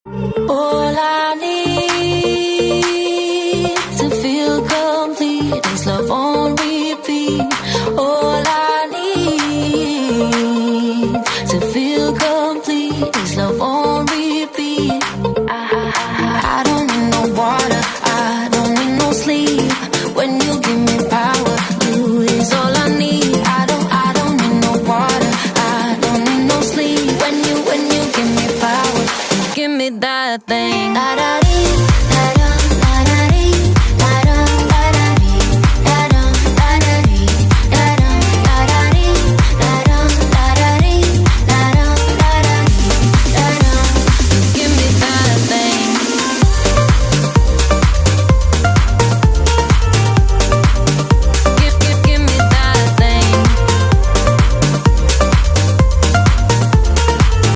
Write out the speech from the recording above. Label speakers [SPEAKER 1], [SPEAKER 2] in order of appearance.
[SPEAKER 1] All I need to feel complete is love on repeat. All I need to feel complete is love on repeat. I don't need no water, I don't need no sleep. When you give me power, you is all I need. I don't need no water, I don't need no sleep. When you give me power, give me that thing. Da da dee.